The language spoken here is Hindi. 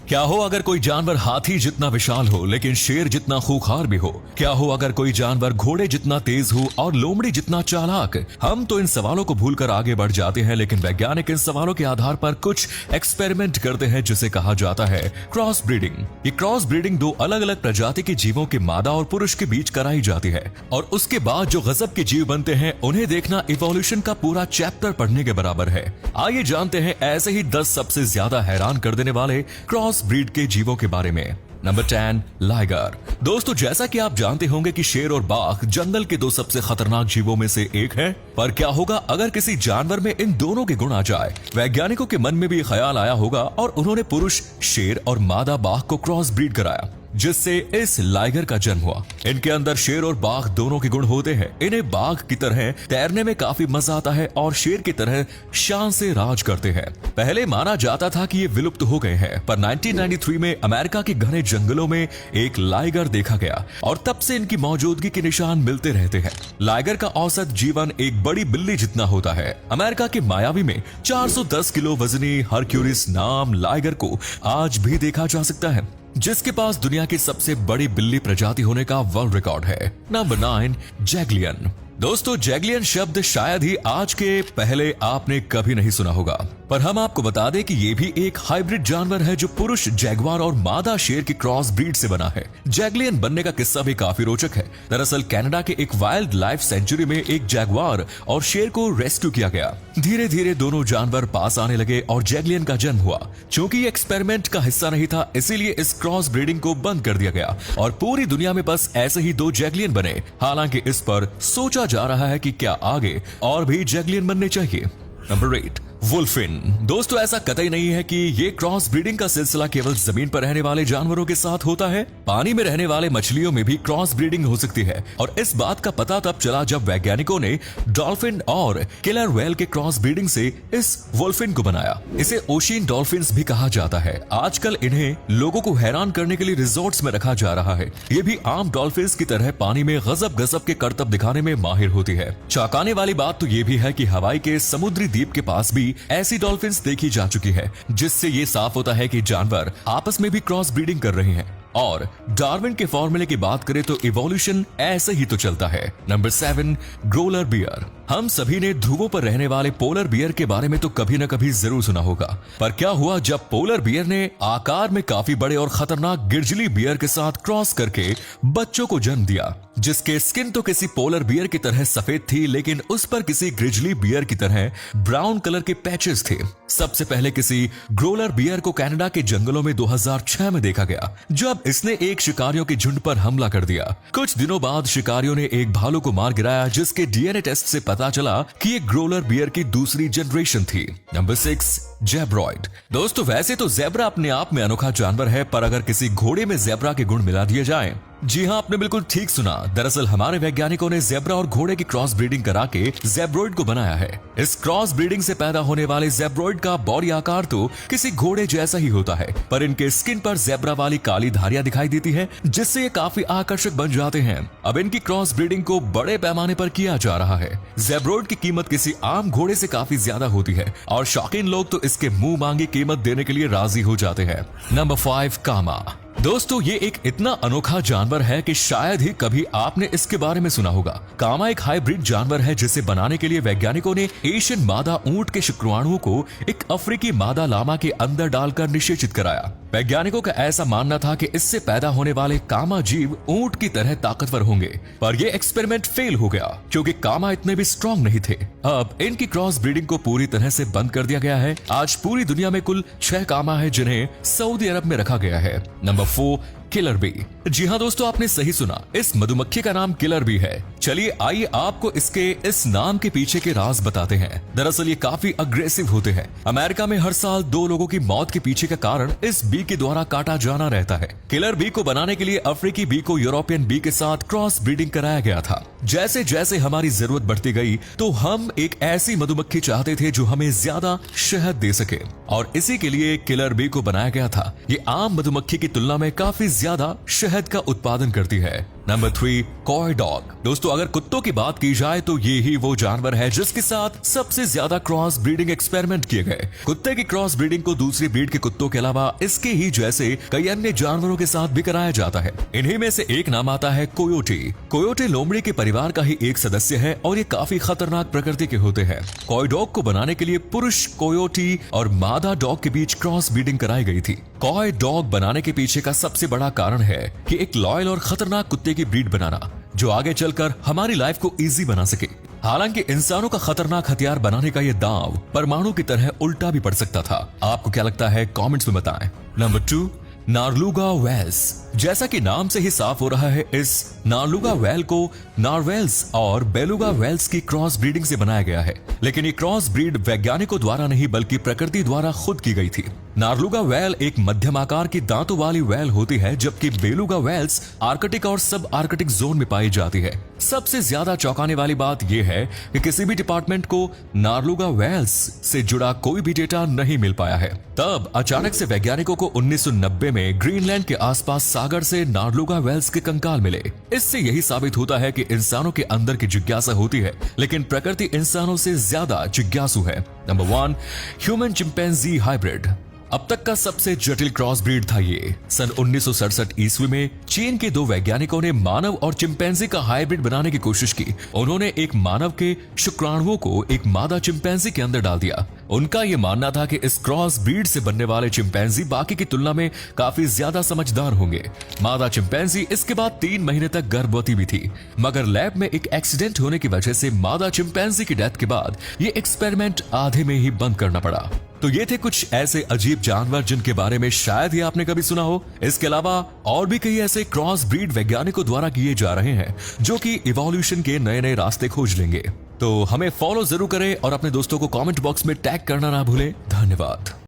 क्या हो अगर कोई जानवर हाथी जितना विशाल हो लेकिन शेर जितना खूंखार भी हो? क्या हो अगर कोई जानवर घोड़े जितना तेज हो और लोमड़ी जितना चालाक? हम तो इन सवालों को भूलकर आगे बढ़ जाते हैं, लेकिन वैज्ञानिक इन सवालों के आधार पर कुछ एक्सपेरिमेंट करते हैं जिसे कहा जाता है क्रॉस ब्रीडिंग। ये क्रॉस ब्रीडिंग दो अलग अलग प्रजाति के जीवों के मादा और पुरुष के बीच कराई जाती है और उसके बाद जो गजब के जीव बनते हैं उन्हें देखना इवोल्यूशन का पूरा चैप्टर पढ़ने के बराबर है। आइए जानते हैं ऐसे ही 10 सबसे ज्यादा हैरान कर देने वाले क्रॉस ब्रीड के जीवों के बारे में। Number 10, liger. दोस्तों, जैसा कि आप जानते होंगे कि शेर और बाघ जंगल के दो सबसे खतरनाक जीवों में से एक है, पर क्या होगा अगर किसी जानवर में इन दोनों के गुण आ जाए? वैज्ञानिकों के मन में भी ख्याल आया होगा और उन्होंने पुरुष शेर और मादा बाघ को क्रॉस ब्रीड कराया, जिससे इस लाइगर का जन्म हुआ। इनके अंदर शेर और बाघ दोनों के गुण होते हैं। इन्हें बाघ की तरह तैरने में काफी मजा आता है और शेर की तरह शान से राज करते हैं। पहले माना जाता था कि ये विलुप्त हो गए हैं, पर 1993 में अमेरिका के घने जंगलों में एक लाइगर देखा गया और तब से इनकी मौजूदगी के निशान मिलते रहते हैं। लाइगर का औसत जीवन एक बड़ी बिल्ली जितना होता है। अमेरिका के मायावी में 410 किलो वजनी हरक्यूलिस नाम लाइगर को आज भी देखा जा सकता है, जिसके पास दुनिया की सबसे बड़ी बिल्ली प्रजाति होने का वर्ल्ड रिकॉर्ड है। नंबर 9, जैगलियन। दोस्तों, जैगलियन शब्द शायद ही आज के पहले आपने कभी नहीं सुना होगा, पर हम आपको बता दें कि ये भी एक हाइब्रिड जानवर है जो पुरुष जैगवार और मादा शेर की क्रॉस ब्रीड से बना है। जैगलियन बनने का किस्सा भी काफी रोचक है। दरअसल कनाडा के एक वाइल्ड लाइफ सेंचुरी में एक जैगवार और शेर को रेस्क्यू किया गया। धीरे धीरे दोनों जानवर पास आने लगे और जैगलियन का जन्म हुआ। चूंकि ये एक्सपेरिमेंट का हिस्सा नहीं था, इसीलिए इस क्रॉस ब्रीडिंग को बंद कर दिया गया और पूरी दुनिया में बस ऐसे ही 2 जैगलियन बने। हालांकि इस पर सोचा जा रहा है कि क्या आगे और भी जैगलियन बनने चाहिए। नंबर 8, वुल्फिन। दोस्तों, ऐसा कतई नहीं है कि ये क्रॉस ब्रीडिंग का सिलसिला केवल जमीन पर रहने वाले जानवरों के साथ होता है। पानी में रहने वाले मछलियों में भी क्रॉस ब्रीडिंग हो सकती है और इस बात का पता तब चला जब वैज्ञानिकों ने डॉल्फिन और किलर व्हेल के क्रॉस ब्रीडिंग से इस वुल्फिन को बनाया। इसे ओशियन डॉल्फिन्स भी कहा जाता है। आजकल इन्हें लोगों को हैरान करने के लिए रिजॉर्ट्स में रखा जा रहा है। ये भी आम डॉल्फिन्स की तरह पानी में गजब गजब के करतब दिखाने में माहिर होती है। चौंकाने वाली बात तो ये भी है कि हवाई के समुद्री द्वीप के पास भी ऐसी डॉल्फिन्स देखी जा चुकी है, जिससे ये साफ होता है कि जानवर आपस में भी क्रॉस ब्रीडिंग कर रहे हैं। और डार्विन के फॉर्मूले की बात करें तो इवोल्यूशन ऐसे ही तो चलता है। Number 7, growler beer. हम सभी ने ध्रुवों पर रहने वाले पोलर बियर के बारे में तो कभी न कभी जरूर सुना होगा, पर क्या हुआ जब पोलर बियर ने आकार में काफी बड़े और खतरनाक गिरजली बियर के साथ क्रॉस करके बच्चों को जन्म दिया, जिसके स्किन तो किसी पोलर बियर की तरह सफेद थी, लेकिन उस पर किसी ग्रिजली बियर की तरह ब्राउन कलर के पैचेस थे। सबसे पहले किसी ग्रोलर बियर को कनाडा के जंगलों में 2006 में देखा गया, जब इसने एक शिकारियों के झुंड पर हमला कर दिया। कुछ दिनों बाद शिकारियों ने एक भालू को मार गिराया, जिसके डीएनए टेस्ट से पता चला कि ये ग्रोलर बियर की दूसरी जनरेशन थी। नंबर 6, जेब्रॉइड। दोस्तों, वैसे तो जेब्रा अपने आप में अनोखा जानवर है, पर अगर किसी घोड़े में जेब्रा के गुण मिला दिए जाएं, जी हाँ, आपने बिल्कुल ठीक सुना। दरअसल हमारे वैज्ञानिकों ने जेब्रा और घोड़े की क्रॉस ब्रीडिंग करा के जेब्रॉइड को बनाया है। इस क्रॉस ब्रीडिंग से पैदा होने वाले जेब्रॉइड का बॉडी आकार तो किसी घोड़े जैसा ही होता है, पर इनके स्किन पर जेब्रा वाली काली धारियां दिखाई देती है, जिससे ये काफी आकर्षक बन जाते हैं। अब इनकी क्रॉस ब्रीडिंग को बड़े पैमाने पर किया जा रहा है। जेब्रॉइड की कीमत किसी आम घोड़े से काफी ज्यादा होती है और शौकीन लोग तो इसके मुंह मांगी कीमत देने के लिए राजी हो जाते हैं। नंबर 5, कामा। दोस्तों, ये एक इतना अनोखा जानवर है कि शायद ही कभी आपने इसके बारे में सुना होगा। कामा एक हाइब्रिड जानवर है जिसे बनाने के लिए वैज्ञानिकों ने एशियन मादा ऊंट के शुक्राणुओं को एक अफ्रीकी मादा लामा के अंदर डालकर निषेचित कराया। वैज्ञानिकों का ऐसा मानना था कि इससे पैदा होने वाले कामा जीव ऊंट की तरह ताकतवर होंगे, पर यह एक्सपेरिमेंट फेल हो गया क्योंकि कामा इतने भी स्ट्रॉन्ग नहीं थे। अब इनकी क्रॉस ब्रीडिंग को पूरी तरह से बंद कर दिया गया है। आज पूरी दुनिया में कुल 6 कामा है जिन्हें सऊदी अरब में रखा गया है। Number 4, killer B. जी हाँ दोस्तों, आपने सही सुना, इस मधुमक्खी का नाम किलर बी है। चलिए आइए आपको इसके इस नाम के पीछे के राज बताते हैं। दरअसल ये काफी अग्रेसिव होते हैं। अमेरिका में हर साल 2 लोगों की मौत के पीछे का कारण इस बी के द्वारा काटा जाना रहता है। किलर बी को बनाने के लिए अफ्रीकी बी को यूरोपियन बी के साथ क्रॉस ब्रीडिंग कराया गया था। जैसे जैसे हमारी जरूरत बढ़ती गई तो हम एक ऐसी मधुमक्खी चाहते थे जो हमें ज्यादा शहद दे सके, और इसी के लिए किलर बी को बनाया गया था। ये आम मधुमक्खी की तुलना में काफी ज्यादा शहद का उत्पादन करती है। Number 3, coy dog. दोस्तों अगर कुत्तों की बात की जाए तो ये ही वो जानवर है जिसके साथ सबसे ज्यादा क्रॉस ब्रीडिंग एक्सपेरिमेंट किए गए। कुत्ते की क्रॉस ब्रीडिंग को दूसरी ब्रीड के कुत्तों के अलावा इसके ही जैसे कई अन्य जानवरों के साथ भी कराया जाता है। इन्हीं में से एक नाम आता है कोयोटे। कोयोटे लोमड़ी के परिवार का ही एक सदस्य है और ये काफी खतरनाक प्रकृति के होते हैं। कॉय डॉग को बनाने के लिए पुरुष कोयोटी और मादा डॉग के बीच क्रॉस ब्रीडिंग कराई गई थी। कॉय डॉग बनाने के पीछे का सबसे बड़ा कारण है कि एक लॉयल और खतरनाक कुत्ते की ब्रीड बनाना जो आगे चलकर हमारी लाइफ को इजी बना सके। हालांकि इंसानों का खतरनाक हथियार बनाने का यह दांव परमाणु की तरह उल्टा भी पड़ सकता था। आपको क्या लगता है कमेंट्स में बताएं। Number 2, narluga whales. जैसा कि नाम से ही साफ हो रहा है, इस नारलुगा वेल को नारवेल्स और बेलुगा वेल्स की क्रॉस ब्रीडिंग से बनाया गया है। लेकिन ये क्रॉस ब्रीड वैज्ञानिकों द्वारा नहीं बल्कि प्रकृति द्वारा खुद की गई थी। नारलुगा वेल एक मध्यम आकार की दांतों वाली वेल होती है, जबकि बेलुगा वेल्स आर्कटिक और सब आर्कटिक जोन में पाई जाती है। सबसे ज्यादा चौंकाने वाली बात यह है कि किसी भी डिपार्टमेंट को नारलुगा वेल्स से जुड़ा कोई भी डेटा नहीं मिल पाया है। तब अचानक से वैज्ञानिकों को 1990 में ग्रीनलैंड के आसपास सागर से नारलुगा वेल्स के कंकाल मिले। इससे यही साबित होता है कि इंसानों के अंदर की जिज्ञासा होती है, लेकिन प्रकृति इंसानों से ज्यादा जिज्ञासु है। Number 1, human chimpanzee hybrid. अब तक का सबसे जटिल क्रॉस ब्रीड था ये। सन 1967 ईस्वी में चीन के 2 वैज्ञानिकों ने मानव और चिंपैंजी का हाइब्रिड बनाने की कोशिश की। उन्होंने एक मानव के शुक्राणुओं को एक मादा चिंपैंजी के अंदर डाल दिया। उनका यह मानना था कि इस क्रॉस ब्रीड से बनने वाले चिंपैंजी बाकी की तुलना में काफी ज्यादा समझदार होंगे। मादा चिंपैंजी इसके बाद 3 महीने तक गर्भवती भी थी, मगर लैब में एक एक्सीडेंट होने की वजह से मादा चिंपैंजी की डेथ के बाद ये एक्सपेरिमेंट आधे में ही बंद करना पड़ा। तो ये थे कुछ ऐसे अजीब जानवर जिनके बारे में शायद ही आपने कभी सुना हो। इसके अलावा और भी कई ऐसे क्रॉस ब्रीड वैज्ञानिकों द्वारा किए जा रहे हैं जो कि इवोल्यूशन के नए नए रास्ते खोज लेंगे। तो हमें फॉलो जरूर करें और अपने दोस्तों को कमेंट बॉक्स में टैग करना ना भूलें। धन्यवाद।